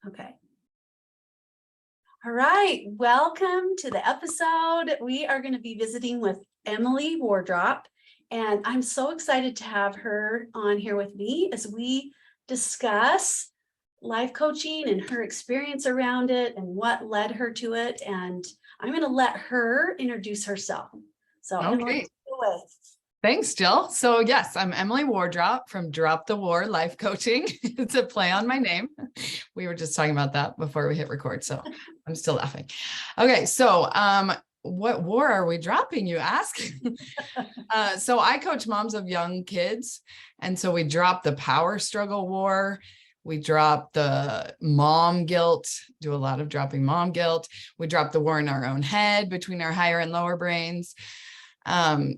Okay. All right. Welcome to the episode. We are going to be visiting with Emily Wardrop, and I'm so excited to have her on here with me as we discuss life coaching and her experience around it and what led her to it. And I'm going to let her introduce herself. So, Emily, Okay. take it away. Thanks, Jill. So yes, I'm Emily Wardrop from Drop the War Life Coaching. It's a play on my name. We were just talking about that before we hit record, so I'm still laughing. Okay, so what war are we dropping, you ask? So I coach moms of young kids, and so we drop the power struggle war. We drop the mom guilt, do a lot of dropping mom guilt. We drop the war in our own head between our higher and lower brains.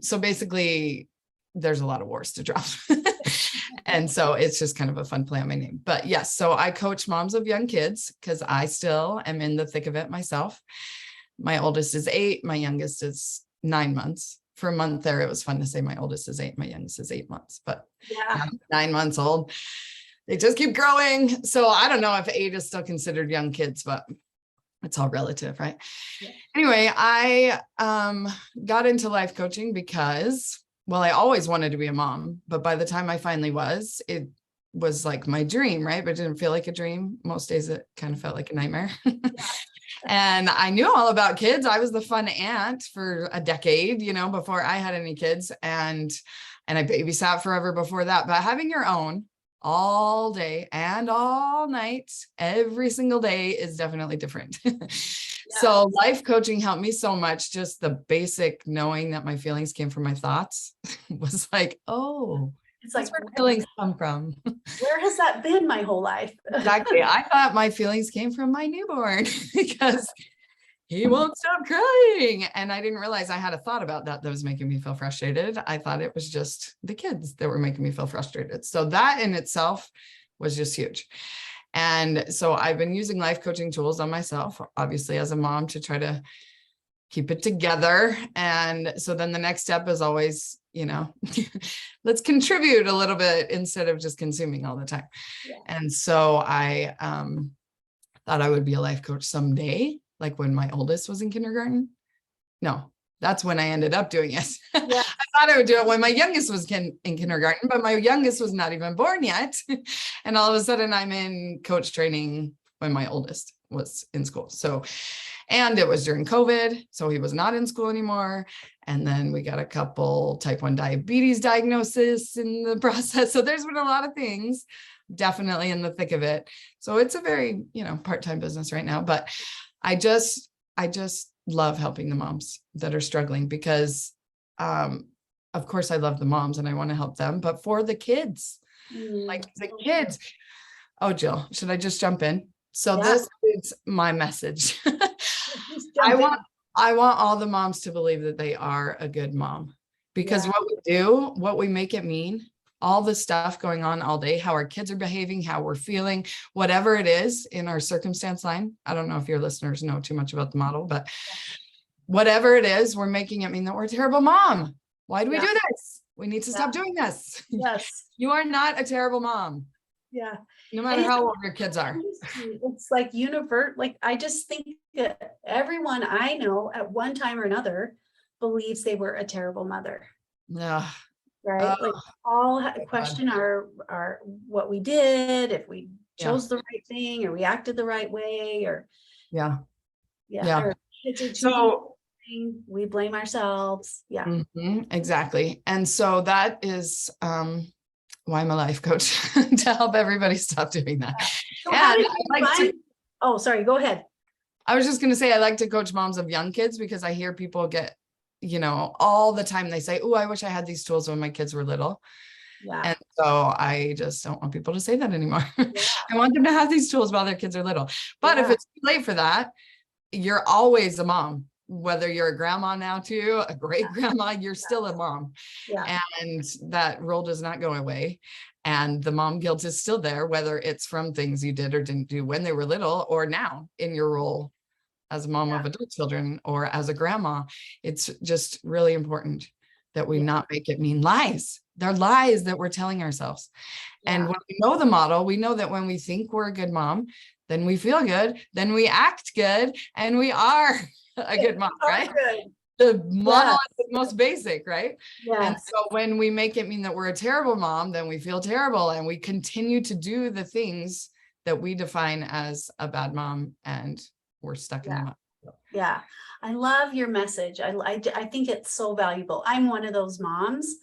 So basically there's a lot of wars to drop. And so it's just kind of a fun play on my name. But yes, so I coach moms of young kids because I still am in the thick of it myself. My oldest is 8, my youngest is 9 months. For a month there, it was fun to say my oldest is 8, my youngest is 8 months, but Yeah. 9 months old. They just keep growing. So I don't know if 8 is still considered young kids, but it's all relative, right? Yeah. Anyway, I got into life coaching because, well, I always wanted to be a mom, but by the time I finally was, it was like my dream, right? But it didn't feel like a dream. Most days it kind of felt like a nightmare. And I knew all about kids. I was the fun aunt for a decade, before I had any kids, and I babysat forever before that. But having your own all day and all night, every single day is definitely different. So life coaching helped me so much. Just the basic knowing that my feelings came from my thoughts was like, oh, It's that's like, where feelings come from. where has that been my whole life? Exactly. I thought my feelings came from my newborn because he won't stop crying. And I didn't realize I had a thought about that was making me feel frustrated. I thought it was just the kids that were making me feel frustrated. So that in itself was just huge. And so I've been using life coaching tools on myself, obviously as a mom, to try to keep it together. And so then the next step is always, let's contribute a little bit instead of just consuming all the time. Yeah. And so I thought I would be a life coach someday, like when my oldest was in kindergarten. No, that's when I ended up doing it. Yeah. I thought I would do it when my youngest was in kindergarten, but my youngest was not even born yet. And all of a sudden I'm in coach training when my oldest was in school. So, and it was during COVID, so he was not in school anymore. And then we got a couple type 1 diabetes diagnosis in the process. So there's been a lot of things definitely in the thick of it. So it's a very, part-time business right now, but I just love helping the moms that are struggling because, of course I love the moms and I want to help them, but for the kids, like the kids. Oh, Jill, should I just jump in? So this is my message. I want all the moms to believe that they are a good mom, because what we make it mean, all the stuff going on all day, how our kids are behaving, how we're feeling, whatever it is in our circumstance line. I don't know if your listeners know too much about the model, but whatever it is, we're making it mean that we're a terrible mom. Why do we do this? We need to stop doing this. Yes. You are not a terrible mom. Yeah. No matter how old your kids are. It's like like I just think that everyone I know at one time or another believes they were a terrible mother. Yeah. Right. Like all question our what we did, if we chose the right thing or reacted the right way, or or kids are so we blame ourselves. Yeah. Exactly. And so that is why I'm a life coach, to help everybody stop doing that. So sorry, go ahead. I was just going to say, I like to coach moms of young kids because I hear people get, all the time they say, oh, I wish I had these tools when my kids were little. Yeah. And so I just don't want people to say that anymore. I want them to have these tools while their kids are little. But if it's too late for that, you're always a mom. Whether you're a grandma now too, a great grandma, you're still a mom. Yeah. And that role does not go away. And the mom guilt is still there, whether it's from things you did or didn't do when they were little or now in your role as a mom of adult children or as a grandma. It's just really important that we not make it mean lies. They're lies that we're telling ourselves. And when we know the model, we know that when we think we're a good mom, then we feel good, then we act good, and we are a good mom, right? Good. The model Yes. is the most basic, right? And Yes. so when we make it mean that we're a terrible mom, then we feel terrible and we continue to do the things that we define as a bad mom, and we're stuck in the mud. Yeah. I love your message. I think it's so valuable. I'm one of those moms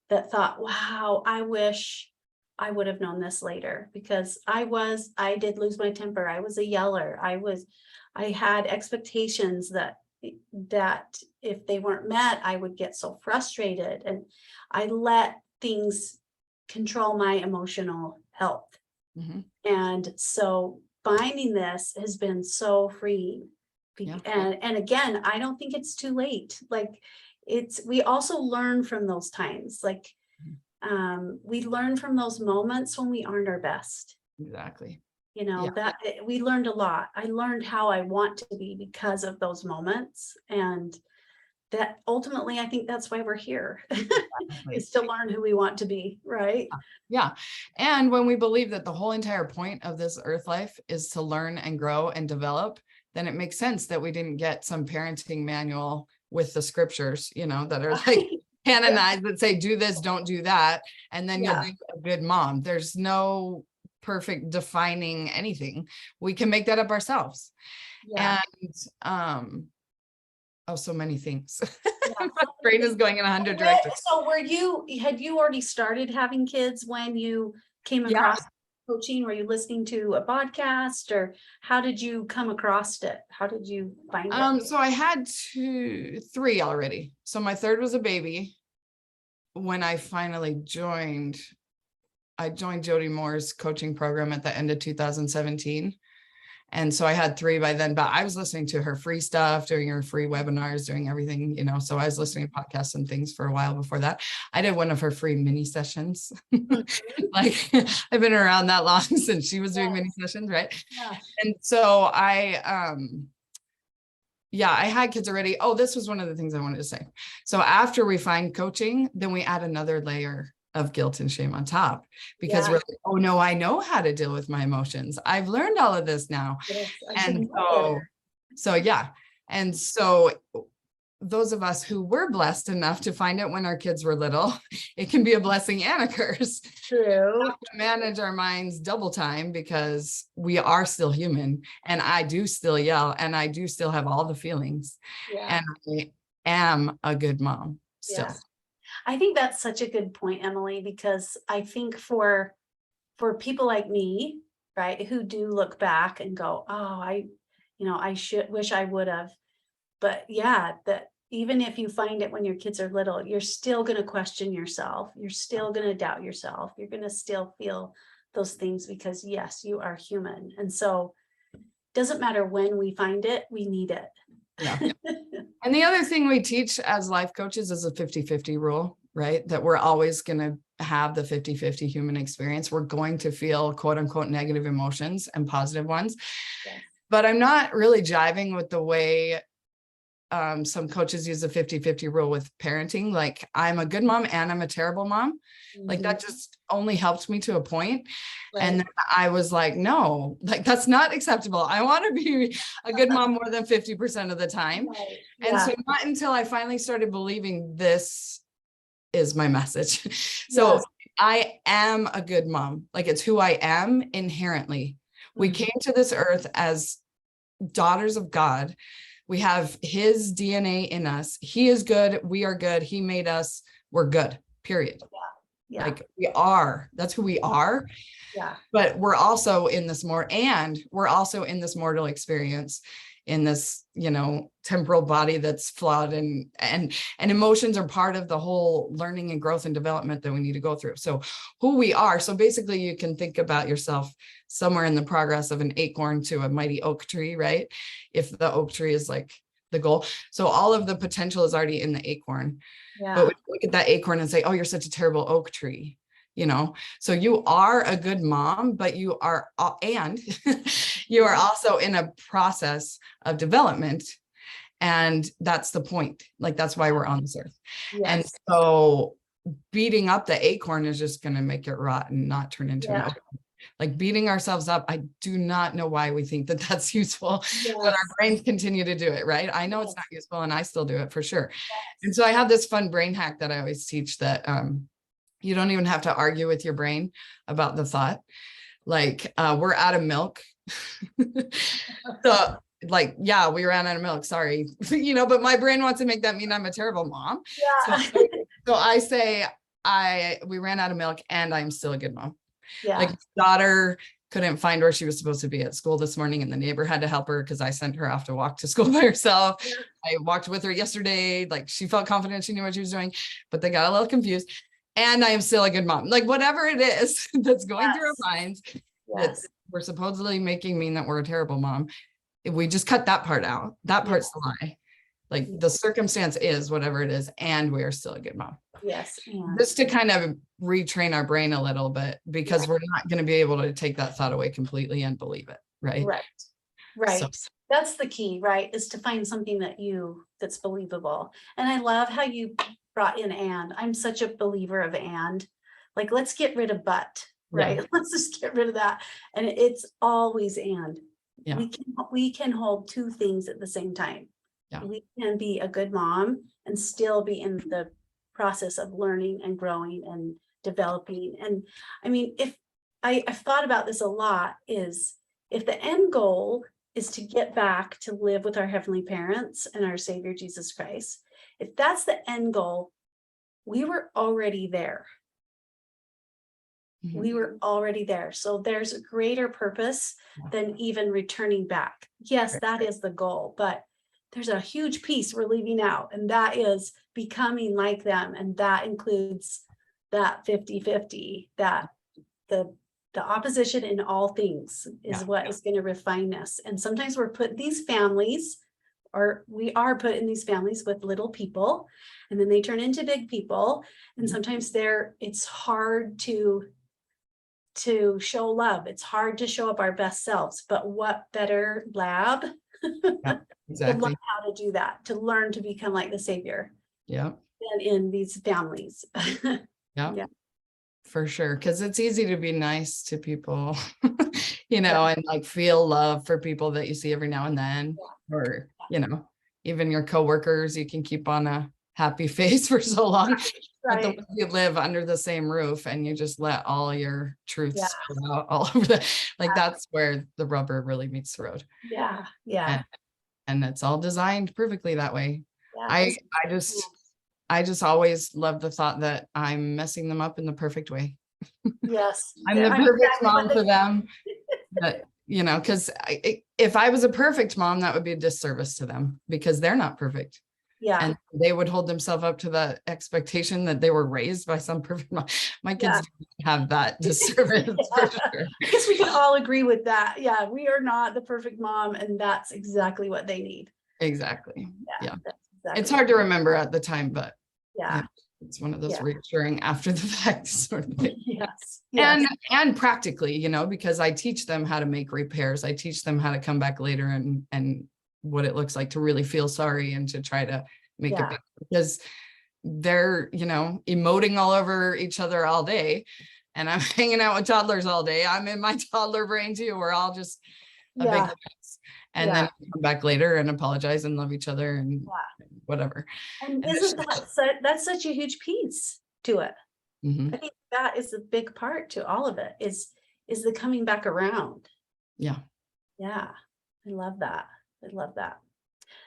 that thought, wow, I wish I would have known this later, because I did lose my temper. I was a yeller. I had expectations that if they weren't met, I would get so frustrated, and I let things control my emotional health. Mhm. And so finding this has been so freeing. Yeah. And again, I don't think it's too late. Like, we also learn from those times. Like, we learn from those moments when we aren't our best. Exactly. You know, Yeah. we learned a lot. I learned how I want to be because of those moments. And that ultimately, I think that's why we're here, is to learn who we want to be, right? Yeah. And when we believe that the whole entire point of this earth life is to learn and grow and develop, then it makes sense that we didn't get some parenting manual with the scriptures, that are like canonized that say, do this, don't do that, and then you'll be a good mom. There's no perfect defining anything. We can make that up ourselves. Yeah. And so many things. My brain is going in 100 directions. So had you already started having kids when you came across coaching? Were you listening to a podcast, or how did you come across it? How did you find it? So I had three already. So my third was a baby when I finally joined. I joined Jody Moore's coaching program at the end of 2017. And so I had three by then, but I was listening to her free stuff, doing her free webinars, doing everything, so I was listening to podcasts and things for a while before that. I did one of her free mini sessions. Like, I've been around that long since she was doing mini sessions, right? And so I had kids already. Oh, this was one of the things I wanted to say. So after we find coaching, then we add another layer of guilt and shame on top, because we're like, oh no, I know how to deal with my emotions. I've learned all of this now. And so those of us who were blessed enough to find it when our kids were little, it can be a blessing and a curse. True. We have to manage our minds double time, because we are still human, and I do still yell, and I do still have all the feelings, and I am a good mom still. I think that's such a good point, Emily, because I think for people like me, right, who do look back and go, oh, I wish I would have. But that even if you find it when your kids are little, you're still going to question yourself. You're still going to doubt yourself. You're going to still feel those things, because yes, you are human. And so it doesn't matter when we find it, we need it. Yeah. And the other thing we teach as life coaches is a 50-50 rule, right? That we're always going to have the 50-50 human experience. We're going to feel quote unquote negative emotions and positive ones. But I'm not really jiving with the way some coaches use the 50-50 rule with parenting. Like, I'm a good mom and I'm a terrible mom. Like, that just only helped me to a point. And then I was like, no, like, that's not acceptable. I want to be a good mom more than 50% of the time. And so not until I finally started believing this is my message. So I am a good mom. Like, it's who I am inherently. We came to this earth as daughters of God. We have his DNA in us. He is good. We are good. He made us. We're good, period. Like, we are, that's who we are. But we're also in this mortal experience, in this, temporal body that's flawed, and emotions are part of the whole learning and growth and development that we need to go through. So who we are. So basically, you can think about yourself somewhere in the progress of an acorn to a mighty oak tree, right? If the oak tree is like the goal. So all of the potential is already in the acorn. But we look at that acorn and say, oh, you're such a terrible oak tree. So you are a good mom, but you are, and you are also in a process of development. And that's the point. Like, that's why we're on this earth. And so beating up the acorn is just going to make it rot and not turn into an oak. Like beating ourselves up. I do not know why we think that that's useful, but our Yes. brains continue to do it, right? I know it's Yes. not useful and I still do it for sure. And Yes. so I have this fun brain hack that I always teach that you don't even have to argue with your brain about the thought. Like we're out of milk. So like, yeah, we ran out of milk. Sorry. But my brain wants to make that mean I'm a terrible mom. So, Yeah. so I say we ran out of milk and I'm still a good mom. Yeah. Like daughter couldn't find where she was supposed to be at school this morning and the neighbor had to help her because I sent her off to walk to school by herself. Yeah. I walked with her yesterday. Like she felt confident. She knew what she was doing, but they got a little confused. And I am still a good mom. Like whatever it is that's going through our minds that Yes. we're supposedly making mean that we're a terrible mom. If we just cut that part out, that part's the lie. Like the circumstance is whatever it is, and we are still a good mom. Yes. And Just to kind of retrain our brain a little bit, because we're not going to be able to take that thought away completely and believe it. Right. right. Right. So, That's the key, right? Is to find something that's believable. And I love how you brought in and. I'm such a believer of and. Like, let's get rid of but, right? Yeah. Let's just get rid of that. And it's always and. Yeah. We can hold two things at the same time. Yeah. We can be a good mom and still be in the process of learning and growing and developing. And I mean, if I've thought about this a lot, is if the end goal is to get back to live with our heavenly parents and our Savior Jesus Christ, if that's the end goal, we were already there. Mhm. We were already there. So there's a greater purpose than even returning back. Yes, that is the goal, but there's a huge piece we're leaving out, and that is becoming like them. And that includes that 50-50, that the opposition in all things is what is going to refine us. And sometimes we're put these families, or we are put in these families with little people, and then they turn into big people. And sometimes it's hard to show love. It's hard to show up our best selves, but what better lab Exactly. to learn how to do that, to learn to become like the Savior. Yeah. Than in these families. Yeah. For sure. Because it's easy to be nice to people, and like feel love for people that you see every now and then, or, even your coworkers, you can keep on a happy face for so long. But the way you live under the same roof and you just let all your truths spill out all over that's where the rubber really meets the road. Yeah. Yeah. And it's all designed perfectly that way. Yeah. I just always love the thought that I'm messing them up in the perfect way. Yes. I'm the perfect mom for them. But, because if I was a perfect mom, that would be a disservice to them because they're not perfect. Yeah. And they would hold themselves up to the expectation that they were raised by some perfect mom. My kids don't have that disservice for sure. I guess we can all agree with that. Yeah, we are not the perfect mom, and that's exactly what they need. Exactly. Yeah. Exactly it's hard to remember at the time, but yeah, it's one of those reassuring after the fact sort of thing. Yes. And practically, because I teach them how to make repairs. I teach them how to come back later and what it looks like to really feel sorry and to try to make it better, because they're, emoting all over each other all day. And I'm hanging out with toddlers all day. I'm in my toddler brain too. We're all just a big mess. And then come back later and apologize and love each other and whatever. And isn't that's such a huge piece to it? I think that is a big part to all of it, is the coming back around. Yeah. I love that.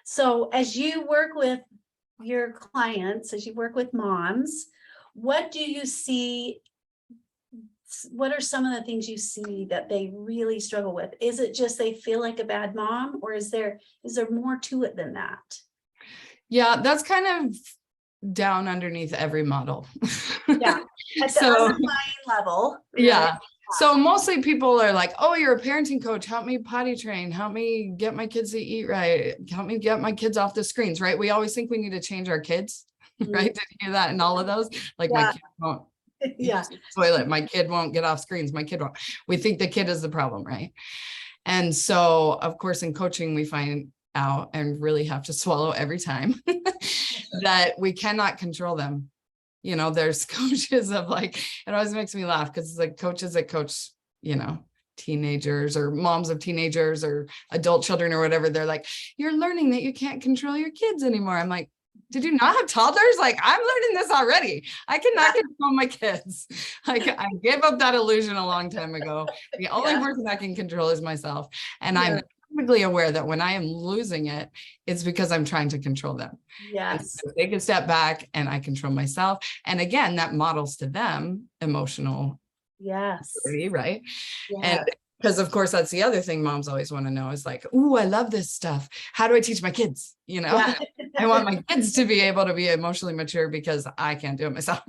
So as you work with your clients, as you work with moms, what do you see? What are some of the things you see that they really struggle with? Is it just they feel like a bad mom, or is there more to it than that? Yeah, that's kind of down underneath every model. At the underlying level. Right? So mostly people are like, oh, you're a parenting coach. Help me potty train. Help me get my kids to eat right. Help me get my kids off the screens, right? We always think we need to change our kids, right? Did you hear that in all of those? Like my kid won't use the toilet. My kid won't get off screens. My kid won't. We think the kid is the problem, right? And so, of course, in coaching, we find out and really have to swallow every time that we cannot control them. There's coaches of it always makes me laugh because it's like coaches that coach, teenagers or moms of teenagers or adult children or whatever, they're like, you're learning that you can't control your kids anymore. I'm like, did you not have toddlers? Like, I'm learning this already. I cannot control my kids. Like, I gave up that illusion a long time ago. The only person I can control is myself. And I'm perfectly aware that when I am losing it, it's because I'm trying to control them. Yes. So take a step back and I control myself. And again, that models to them emotional maturity, right? And because of course, that's the other thing moms always want to know is like, ooh, I love this stuff. How do I teach my kids? I want my kids to be able to be emotionally mature because I can't do it myself.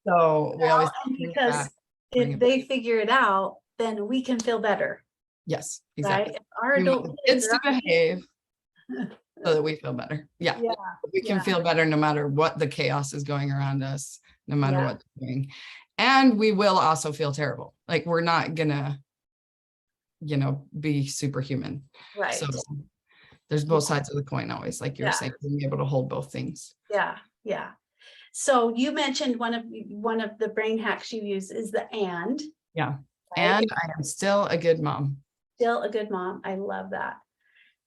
So we always because if they figure it out, then we can feel better. Yes, exactly. Right? Our adult kids to behave so that we feel better. We can feel better no matter what the chaos is going around us, no matter what they're doing. And we will also feel terrible. Like, we're not gonna be superhuman. Right. So there's both sides of the coin always, like you're saying, being able to hold both things. Yeah. So you mentioned one of the brain hacks you use is the and. Yeah. Right? And I am still a good mom. Still a good mom. I love that.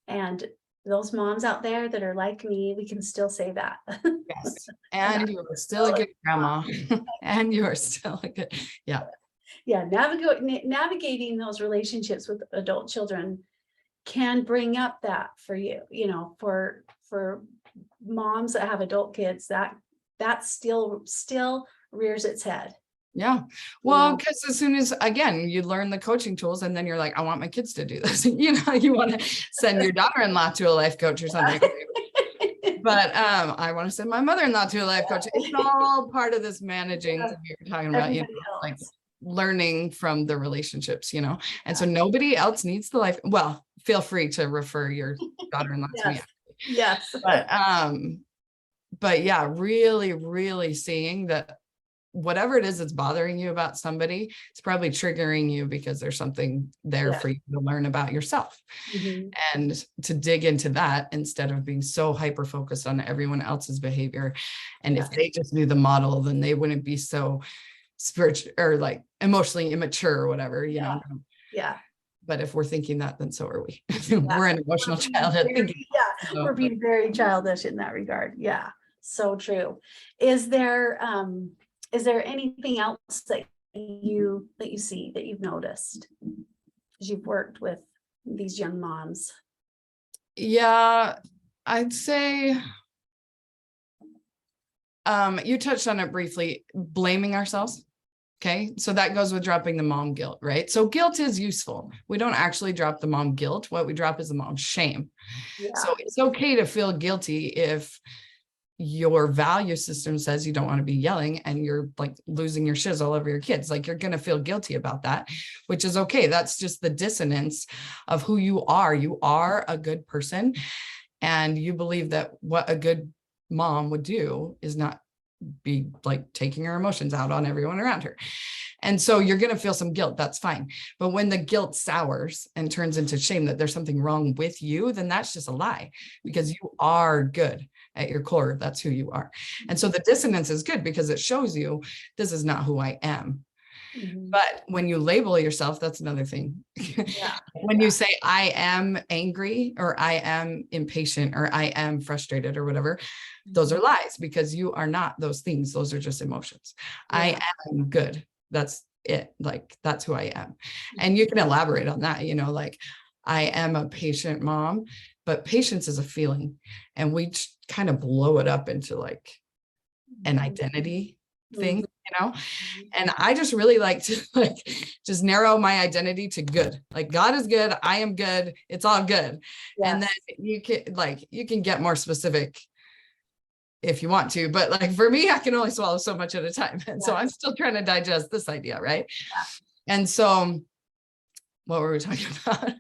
And those moms out there that are like me, we can still say that. Yes. And you are still a good grandma. And you are still a good, navigating those relationships with adult children can bring up that for you, for moms that have adult kids, that still rears its head. Yeah. Well, because as soon as, again, you learn the coaching tools and then you're like, I want my kids to do this. You want to send your daughter-in-law to a life coach or something. But I want to send my mother-in-law to a life coach. It's all part of this managing we were talking about, like learning from the relationships, and so nobody else needs the life. Well, feel free to refer your daughter-in-law to me. Yes. But yeah, really, really seeing that whatever it is that's bothering you about somebody, it's probably triggering you because there's something there for you to learn about yourself. And to dig into that instead of being so hyper focused on everyone else's behavior. And if they just knew the model, then they wouldn't be so spiritual or like emotionally immature or whatever, you know. But if we're thinking that, then so are we. We're an emotional childhood thinking. We're being very childish in that regard. Yeah, so true. Is there anything else that you see that you've noticed as you've worked with these young moms? Yeah, I'd say you touched on it briefly, blaming ourselves. Okay, so that goes with dropping the mom guilt, right? So guilt is useful. We don't actually drop the mom guilt. What we drop is the mom shame. So it's okay to feel guilty if your value system says you don't want to be yelling and you're like losing your shiz all over your kids. Like, you're going to feel guilty about that, which is okay. That's just the dissonance of who you are. You are a good person, and you believe that what a good mom would do is not be like taking her emotions out on everyone around her. And so you're going to feel some guilt. That's fine. But when the guilt sours and turns into shame that there's something wrong with you, then that's just a lie, because you are good at your core. That's who you are. And so the dissonance is good because it shows you this is not who I am. But when you label yourself, that's another thing. When you say I am angry or I am impatient or I am frustrated or whatever, those are lies, because you are not those things. Those are just emotions. I am good. That's it. Like, that's who I am. And you can elaborate on that, like, I am a patient mom, but patience is a feeling, and we kind of blow it up into like an identity thing, and I just really like to like just narrow my identity to good. Like, God is good, I am good, it's all good. And then you can get more specific if you want to, but like for me, I can only swallow so much at a time. And so I'm still trying to digest this idea, right? And so what were we talking about?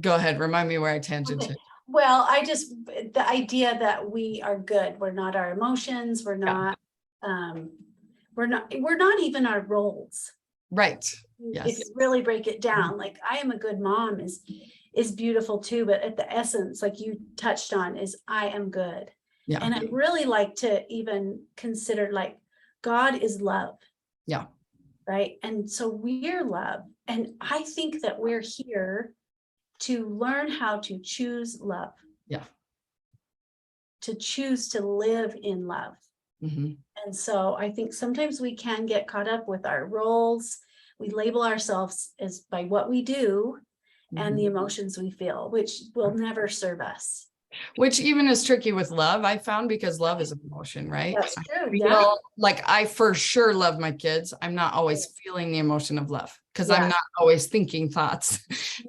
Go ahead, remind me where I tangented. Well, the idea that we are good, we're not our emotions, we're not even our roles. Right. Yes. If you really break it down, like, I am a good mom is beautiful too, but at the essence, like you touched on, is I am good. And I really like to even consider, like, God is love. Yeah. Right. And so we're love. And I think that we're here to learn how to choose love, Yeah. to choose to live in love. Mm-hmm. And so I think sometimes we can get caught up with our roles. We label ourselves as by what we do and the emotions we feel, which will never serve us. Which even is tricky with love, I found, because love is an emotion, right? That's true. I Yeah. feel like I for sure love my kids. I'm not always feeling the emotion of love because I'm not always thinking thoughts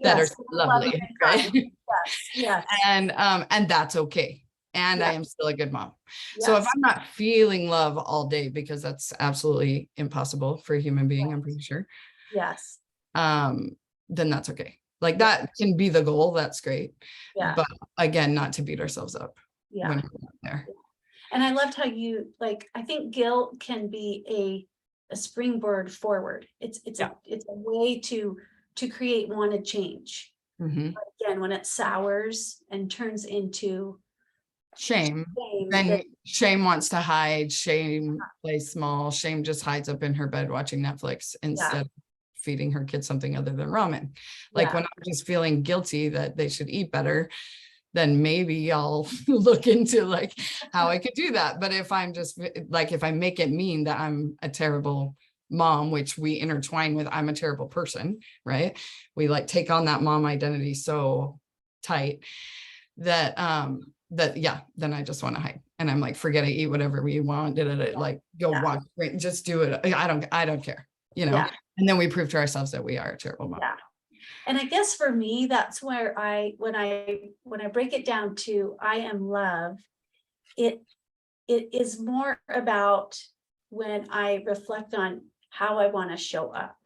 that are Yes. lovely, right? Yes. Yes. And that's okay. And I Yeah. am still a good mom. So if Yes. I'm not feeling love all day, because that's absolutely impossible for a human being, I'm pretty sure, Yes. then that's okay. Like that can be the goal. That's great. Yeah. But again, not to beat ourselves up Yeah. when we're not there. And I loved how you, like, I think guilt can be a springboard forward. It's a way to create wanted change. Mhm. Again, when it sours and turns into Shame. Then shame wants to hide. Shame plays small. Shame just hides up in her bed watching Netflix instead of feeding her kids something other than ramen. Like when I'm just feeling guilty that they should eat better, then maybe I'll look into like how I could do that. But if I'm just like, if I make it mean that I'm a terrible mom, which we intertwine with I'm a terrible person, right? We like take on that mom identity so tight that then I just want to hide. And I'm like, forget it, eat whatever we want, like go watch, just do it. I don't care, you know? And then we prove to ourselves that we are a terrible mom. Yeah. And I guess for me, that's where when I break it down to I am love, it is more about when I reflect on how I want to show up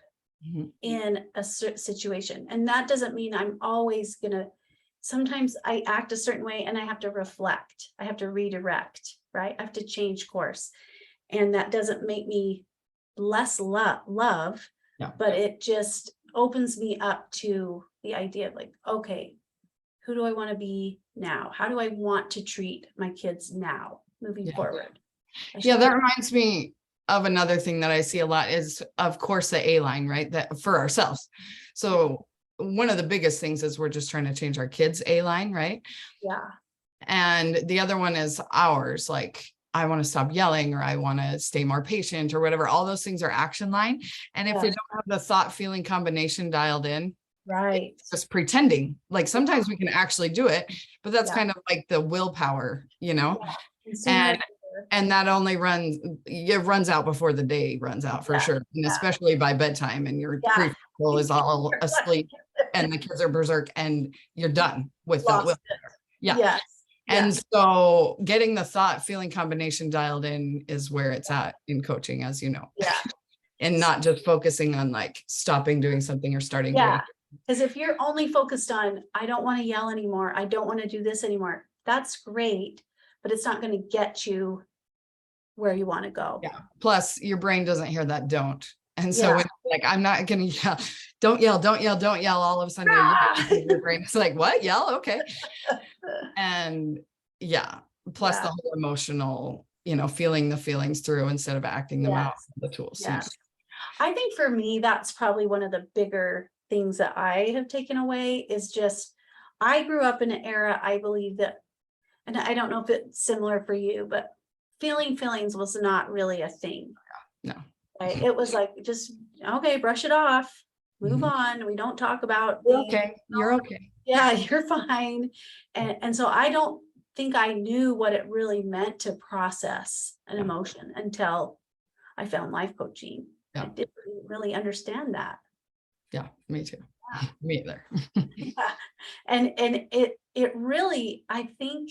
in a situation. And that doesn't mean I'm always gonna, sometimes I act a certain way and I have to reflect, I have to redirect, right? I have to change course. And that doesn't make me less love, but it just opens me up to the idea of like, okay, who do I want to be now? How do I want to treat my kids now moving forward? Yeah, that reminds me of another thing that I see a lot is, of course, the A line, right? That for ourselves. So one of the biggest things is we're just trying to change our kids' A line, right? Yeah. And the other one is ours, like I want to stop yelling, or I want to stay more patient, or whatever. All those things are action line. And if we don't have the thought feeling combination dialed in, right, it's just pretending. Like sometimes we can actually do it, but that's kind of like the willpower, you know? And that only runs out before the day runs out for sure. And especially by bedtime and your preschool is all asleep and the kids are berserk and you're done with that will. Yeah. And so getting the thought feeling combination dialed in is where it's at in coaching, as you know. Yeah. And not just focusing on like stopping doing something or starting doing. Because if you're only focused on, I don't want to yell anymore, I don't want to do this anymore, that's great, but it's not going to get you where you want to go. Yeah. Plus your brain doesn't hear that don't. And so when like, I'm not going to yell, don't yell, don't yell, don't yell. All of a sudden your brain is like, what? Yell? Okay. And plus the whole emotional, feeling the feelings through instead of acting them out, the tools. Yes. I think for me, that's probably one of the bigger things that I have taken away is just, I grew up in an era, I believe that, and I don't know if it's similar for you, but feelings was not really a thing. No. Right? It was like, just, okay, brush it off, move on. We don't talk about you're okay. Yeah, you're fine. And so I don't think I knew what it really meant to process an emotion until I found life coaching. I didn't really understand that. Yeah, me too. Me either. And it really, I think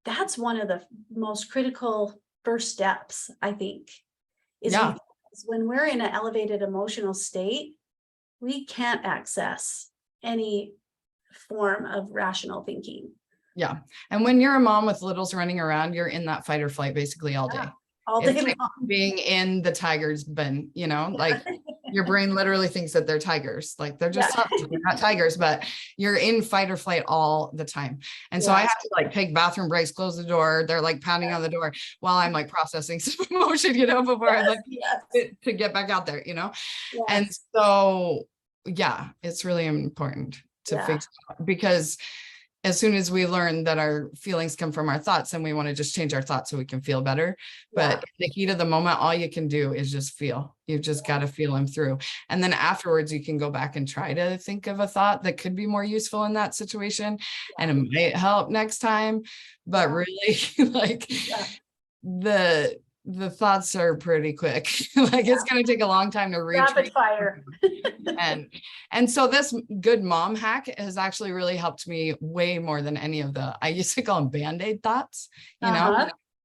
that's one of the most critical first steps, I think, is when we're in an elevated emotional state, we can't access any form of rational thinking. Yeah. And when you're a mom with littles running around, you're in that fight or flight basically all day. All day long. Like being in the tiger's bin, like your brain literally thinks that they're tigers. Like they're just they're not tigers, but you're in fight or flight all the time. And so I have to like take bathroom breaks, close the door. They're like pounding on the door while I'm like processing some emotion, before I like to get back out there, And so, yeah, it's really important to fix because as soon as we learn that our feelings come from our thoughts, and we want to just change our thoughts so we can feel better. But in the heat of the moment, all you can do is just feel. You've just got to feel them through. And then afterwards, you can go back and try to think of a thought that could be more useful in that situation. And it might help next time. But really, like the thoughts are pretty quick. Like it's going to take a long time to reach rapid fire. and so this good mom hack has actually really helped me way more than any of I used to call them band-aid thoughts,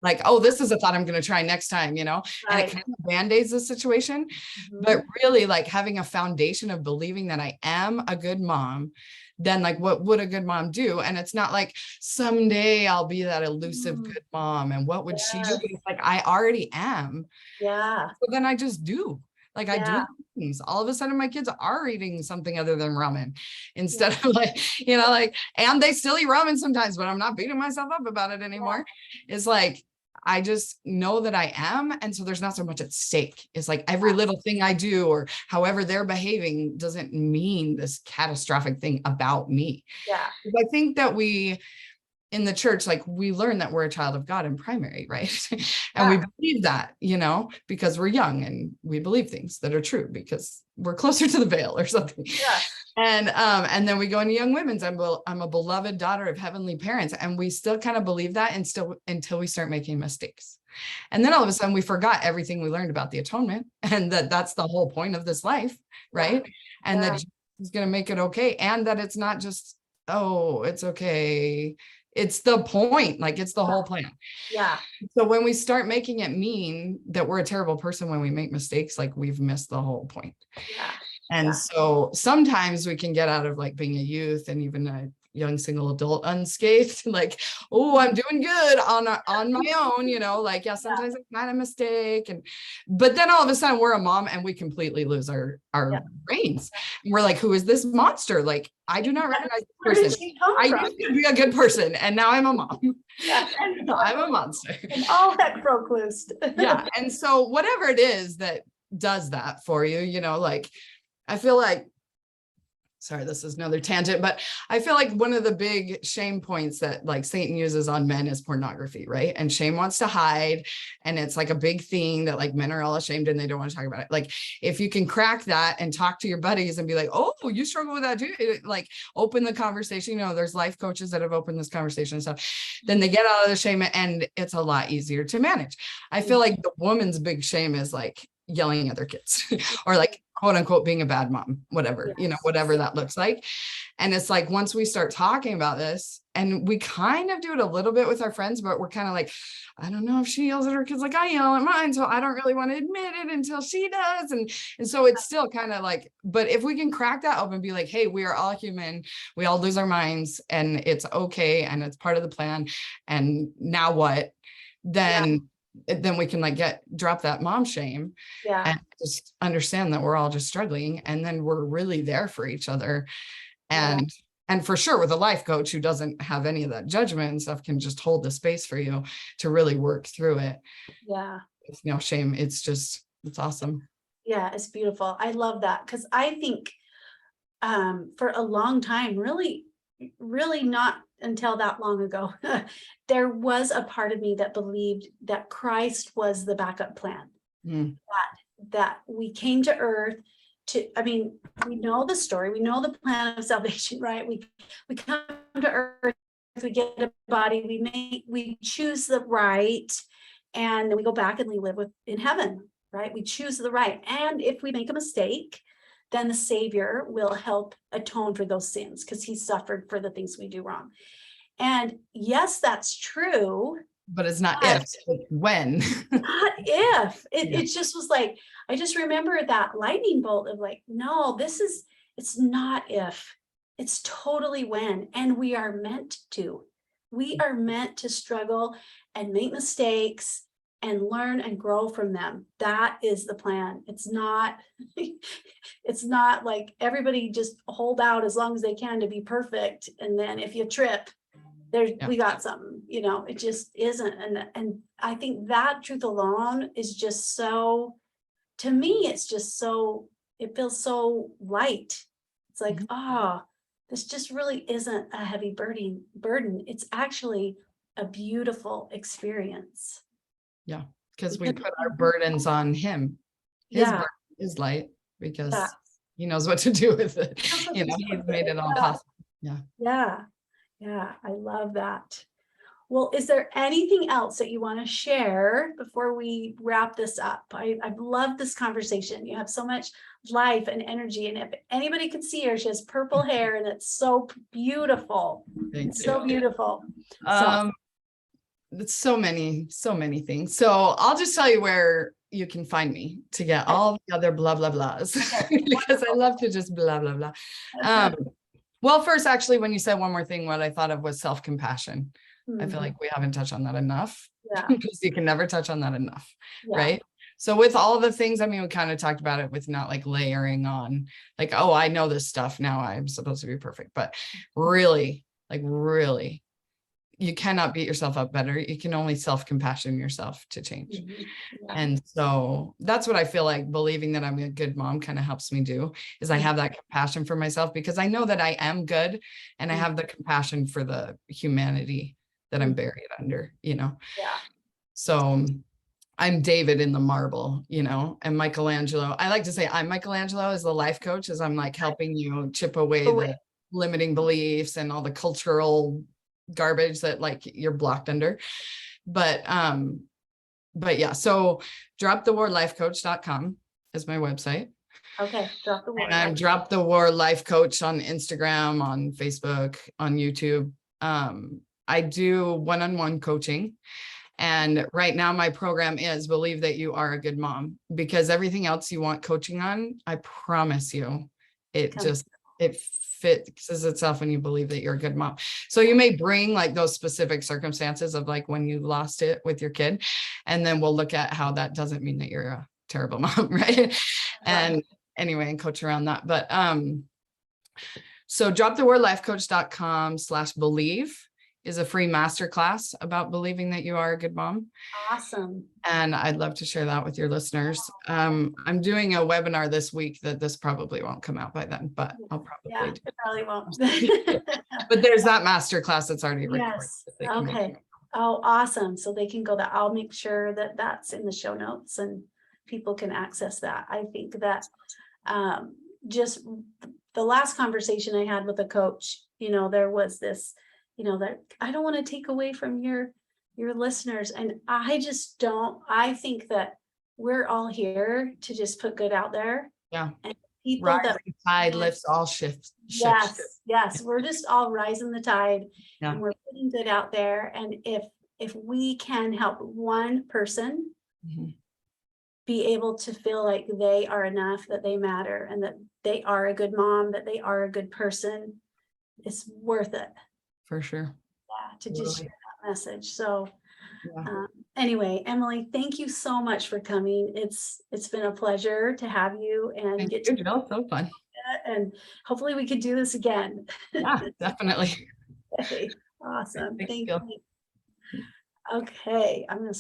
like, oh, this is a thought I'm going to try next time, and it kind of band-aids the situation. But really, like having a foundation of believing that I am a good mom, then like what would a good mom do? And it's not like someday I'll be that elusive good mom and what would she do? It's like I already am. So then I just do. Like I do things. All of a sudden my kids are eating something other than ramen instead of like, and they still eat ramen sometimes, but I'm not beating myself up about it anymore. It's like, I just know that I am. And so there's not so much at stake. It's like every little thing I do or however they're behaving doesn't mean this catastrophic thing about me. I think that we, in the church, like we learn that we're a child of God in primary, right? And we believe that, because we're young and we believe things that are true because we're closer to the veil or something. And then we go into young women's. I'm a beloved daughter of heavenly parents. And we still kind of believe that until we start making mistakes. And then all of a sudden we forgot everything we learned about the atonement and that's the whole point of this life, right? And that Jesus is going to make it okay. And that it's not just, oh, it's okay. It's the point, like it's the whole plan. So when we start making it mean that we're a terrible person when we make mistakes, like we've missed the whole point. And so sometimes we can get out of like being a youth and even a young single adult unscathed, like, oh, I'm doing good on my own, like, sometimes it's not a mistake. But then all of a sudden we're a mom and we completely lose our brains. And we're like, who is this monster? Like, I do not recognize this person. I used to be a good person and now I'm a mom. And I'm a monster. And all heck broke loose. And so whatever it is that does that for you, like, I feel like, sorry, this is another tangent, but I feel like one of the big shame points that like Satan uses on men is pornography, right? And shame wants to hide. And it's like a big thing that like men are all ashamed and they don't want to talk about it. Like if you can crack that and talk to your buddies and be like, oh, you struggle with that too. Like open the conversation, there's life coaches that have opened this conversation and stuff. Then they get out of the shame and it's a lot easier to manage. I feel like the woman's big shame is like yelling at their kids or like quote unquote being a bad mom, whatever, whatever that looks like. And it's like, once we start talking about this and we kind of do it a little bit with our friends, but we're kind of like, I don't know if she yells at her kids like I yell at mine. So I don't really want to admit it until she does. And so it's still kind of like, but if we can crack that open and be like, hey, we are all human. We all lose our minds and it's okay. And it's part of the plan. And now what? Then we can like drop that mom shame and just understand that we're all just struggling. And then we're really there for each other. And for sure with a life coach who doesn't have any of that judgment and stuff can just hold the space for you to really work through it. It's no shame. It's awesome. It's beautiful. I love that. Cause I think for a long time, really not until that long ago, there was a part of me that believed that Christ was the backup plan, that we came to earth we know the story, we know the plan of salvation, right? We come to earth, we get a body, we choose the right, and then we go back and we live in heaven, right? We choose the right. And if we make a mistake, then the Savior will help atone for those sins because he suffered for the things we do wrong. And yes, that's true. But it's not if, it's when. Not if. It just was like, I just remember that lightning bolt of like, no, it's not if. It's totally when. And we are meant to. We are meant to struggle and make mistakes and learn and grow from them. That is the plan. It's not, it's not like everybody just hold out as long as they can to be perfect. And then if you trip, there's, we got something, you know, it just isn't. And I think that truth alone is just so, to me, it's just so, it feels so light. It's like, this just really isn't a heavy burden. It's actually a beautiful experience. Yeah, because we put our burdens on him. His burden is light because he knows what to do with it. You know, he's made it all possible. Yeah, I love that. Well, is there anything else that you want to share before we wrap this up? I've loved this conversation. You have so much life and energy, and if anybody could see her, she has purple hair, and it's so beautiful. It's so beautiful. It's so many things. So I'll just tell you where you can find me to get all the other blah blah blahs because I love to just blah blah blah. Well, first, actually, when you said one more thing, what I thought of was self-compassion. I feel like we haven't touched on that enough because you can never touch on that enough, right? So with all the things, I mean, we kind of talked about it with not like layering on like, oh, I know this stuff now, I'm supposed to be perfect, but really, like really, you cannot beat yourself up better. You can only self-compassion yourself to change. And so that's what I feel like believing that I'm a good mom kind of helps me do, is I have that compassion for myself because I know that I am good and I have the compassion for the humanity that I'm buried under, you know? So I'm David in the marble, you know, and Michelangelo. I like to say I'm Michelangelo as the life coach, as I'm like helping you chip away the limiting beliefs and all the cultural garbage that like you're blocked under. But yeah, so dropthewar.lifecoach.com is my website. Okay, Drop the War. And I'm Drop the War Life Coach on Instagram, on Facebook, on YouTube. I do one-on-one coaching. And right now my program is Believe That You Are a Good Mom, because everything else you want coaching on, I promise you, it fixes itself when you believe that you're a good mom. So you may bring like those specific circumstances of like when you lost it with your kid, and then we'll look at how that doesn't mean that you're a terrible mom, right? And anyway, and coach around that. But so dropthewordlifecoach.com/believe is a free masterclass about believing that you are a good mom. Awesome. And I'd love to share that with your listeners. I'm doing a webinar this week that this probably won't come out by then, but I'll probably do. It probably won't. But there's that masterclass that's already recorded. Okay. Oh, awesome. So they can go there. I'll make sure that that's in the show notes and people can access that. I think that just the last conversation I had with a coach, you know, there was this, you know, that I don't want to take away from your listeners. And I just don't, I think that we're all here to just put good out there. Yeah. And people rising tide lifts all ships. Yes. We're just all rising the tide and we're putting good out there. And if we can help one person be able to feel like they are enough, that they matter, and that they are a good mom, that they are a good person, it's worth it. For sure. Yeah, to just share that message. So anyway, Emily, thank you so much for coming. It's been a pleasure to have you and Thank get you, to Jill. So fun. And hopefully we could do this again. Yeah, definitely. Okay, awesome. Thank you. you. Okay, I'm gonna